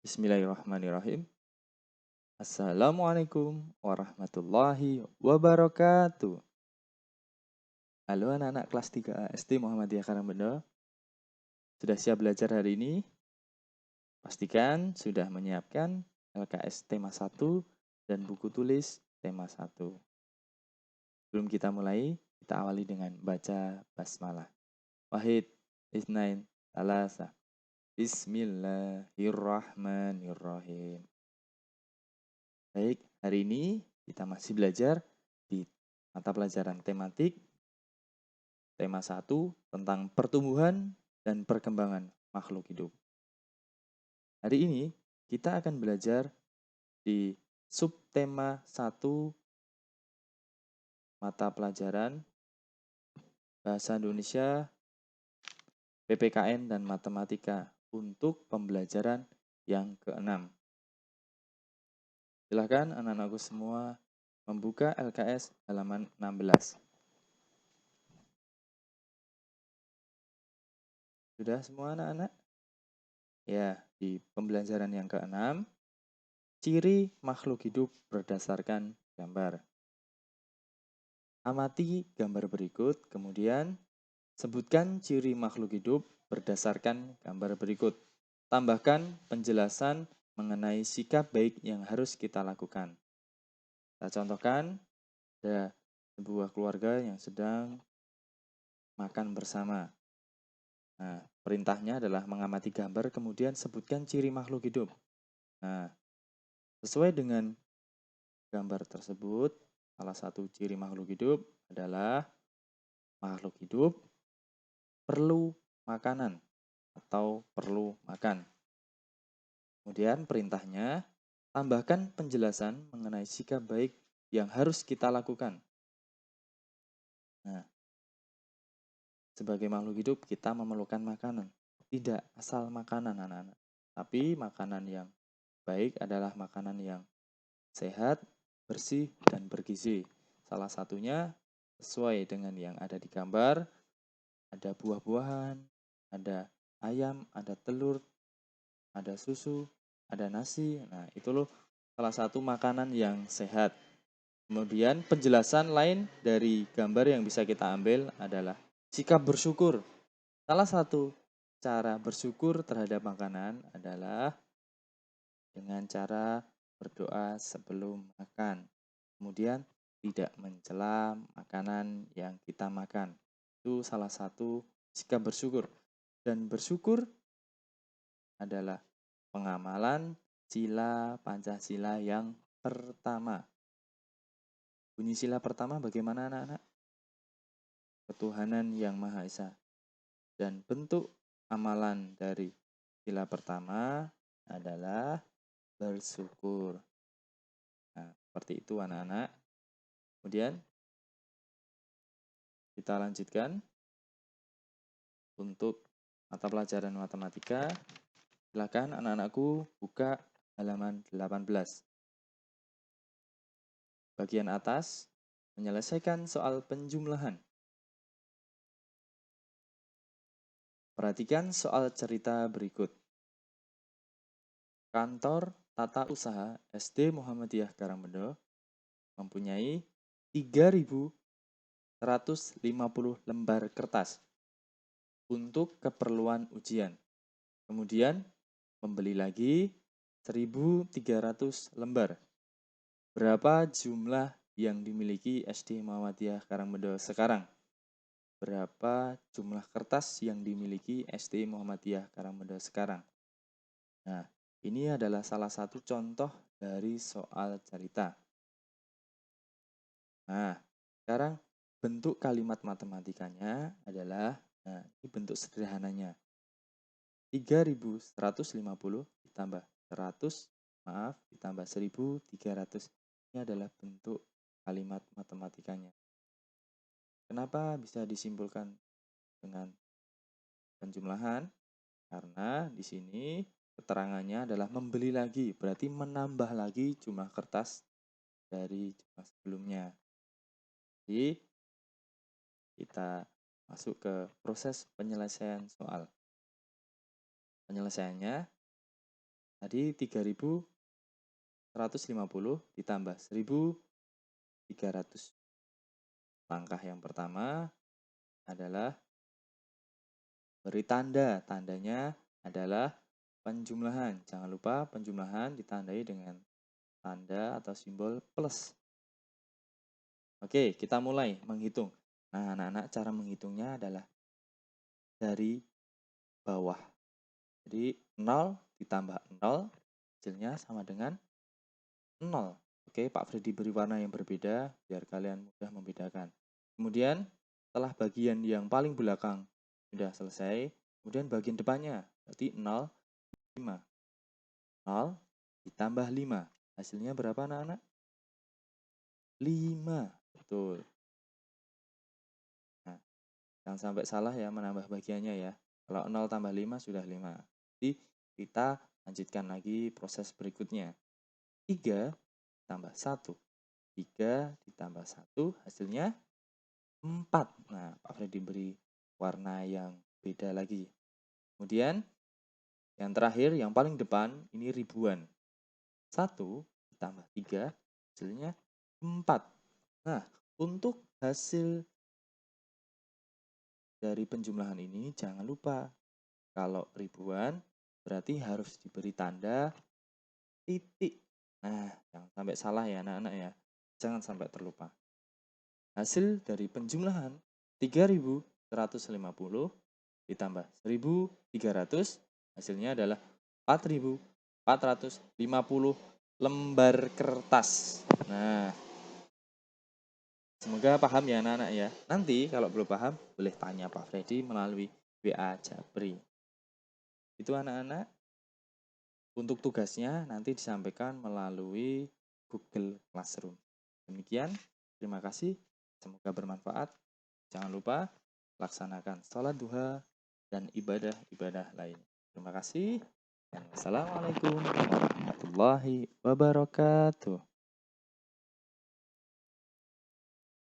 Bismillahirrahmanirrahim. Assalamualaikum warahmatullahi wabarakatuh. Halo anak-anak kelas 3A SD Muhammadiyah Karangbedo. Sudah siap belajar hari ini? Pastikan sudah menyiapkan LKS tema 1 dan buku tulis tema 1. Sebelum kita mulai, kita awali dengan baca basmalah. Wahid, Isnain, Salasa. Bismillahirrahmanirrahim. Baik, hari ini kita masih belajar di mata pelajaran tematik tema 1 tentang pertumbuhan dan perkembangan makhluk hidup. Hari ini kita akan belajar di subtema 1 mata pelajaran Bahasa Indonesia, PPKN dan Matematika untuk pembelajaran yang ke-6. Silakan anak-anakku semua membuka LKS halaman 16. Sudah semua anak-anak? Ya, di pembelajaran yang ke-6, ciri makhluk hidup berdasarkan gambar. Amati gambar berikut, kemudian sebutkan ciri makhluk hidup berdasarkan gambar berikut. Tambahkan penjelasan mengenai sikap baik yang harus kita lakukan. Kita contohkan, ada sebuah keluarga yang sedang makan bersama. Nah, perintahnya adalah mengamati gambar, kemudian sebutkan ciri makhluk hidup. Nah, sesuai dengan gambar tersebut, salah satu ciri makhluk hidup adalah makhluk hidup perlu makanan atau perlu makan. Kemudian perintahnya, tambahkan penjelasan mengenai sikap baik yang harus kita lakukan. Nah, sebagai makhluk hidup kita memerlukan makanan. Tidak asal makanan anak-anak, tapi makanan yang baik adalah makanan yang sehat, bersih, dan bergizi. Salah satunya sesuai dengan yang ada di gambar, ada buah-buahan, ada ayam, ada telur, ada susu, ada nasi. Nah, itu loh salah satu makanan yang sehat. Kemudian penjelasan lain dari gambar yang bisa kita ambil adalah sikap bersyukur. Salah satu cara bersyukur terhadap makanan adalah dengan cara berdoa sebelum makan. Kemudian tidak mencela makanan yang kita makan. Itu salah satu sikap bersyukur. Dan bersyukur adalah pengamalan sila Pancasila yang pertama. Bunyi sila pertama bagaimana anak-anak? Ketuhanan yang Maha Esa. Dan bentuk amalan dari sila pertama adalah bersyukur. Nah, seperti itu anak-anak. Kemudian kita lanjutkan untuk mata pelajaran matematika. Silakan anak-anakku buka halaman 18. Bagian atas, menyelesaikan soal penjumlahan. Perhatikan soal cerita berikut. Kantor Tata Usaha SD Muhammadiyah Karangbedo mempunyai 3.150 lembar kertas untuk keperluan ujian. Kemudian membeli lagi 1.300 lembar. Berapa jumlah yang dimiliki SD Muhammadiyah Karangbedo sekarang? Berapa jumlah kertas yang dimiliki SD Muhammadiyah Karangbedo sekarang? Nah, ini adalah salah satu contoh dari soal cerita. Nah, sekarang bentuk kalimat matematikanya adalah, nah ini bentuk sederhananya. 3.150 ditambah 100, ditambah 1.300. Ini adalah bentuk kalimat matematikanya. Kenapa bisa disimpulkan dengan penjumlahan? Karena di sini keterangannya adalah membeli lagi, berarti menambah lagi jumlah kertas dari jumlah sebelumnya. Jadi kita masuk ke proses penyelesaian soal. Penyelesaiannya Tadi 3.150 ditambah 1.300. Langkah yang pertama adalah beri tanda. Tandanya adalah penjumlahan. Jangan lupa penjumlahan ditandai dengan tanda atau simbol plus. Oke, kita mulai menghitung. Nah, anak-anak, cara menghitungnya adalah dari bawah. Jadi 0 ditambah 0 hasilnya sama dengan 0. Oke, Pak Freddy beri warna yang berbeda biar kalian mudah membedakan. Kemudian setelah bagian yang paling belakang sudah selesai, kemudian bagian depannya berarti 0, 5. 0 ditambah 5. Hasilnya berapa anak-anak? 5. Betul. Nah, jangan sampai salah ya menambah bagiannya ya. Kalau 0 tambah 5 sudah 5. Jadi kita lanjutkan lagi proses berikutnya. 3 tambah 1. 3 ditambah 1 hasilnya 4. Nah, Pak Freddy beri warna yang beda lagi. Kemudian yang terakhir, yang paling depan ini ribuan. 1 ditambah 3 hasilnya 4. Nah, untuk hasil dari penjumlahan ini jangan lupa kalau ribuan berarti harus diberi tanda titik. Nah, jangan sampai salah ya anak-anak ya. Jangan sampai terlupa. Hasil dari penjumlahan 3.150 ditambah 1.300 hasilnya adalah 4.450 lembar kertas. Nah, semoga paham ya anak-anak ya. Nanti kalau belum paham boleh tanya Pak Freddy melalui WA Japri. Itu anak-anak. Untuk tugasnya nanti disampaikan melalui Google Classroom. Demikian, terima kasih. Semoga bermanfaat. Jangan lupa laksanakan sholat duha dan ibadah-ibadah lain. Terima kasih. Assalamualaikum warahmatullahi wabarakatuh.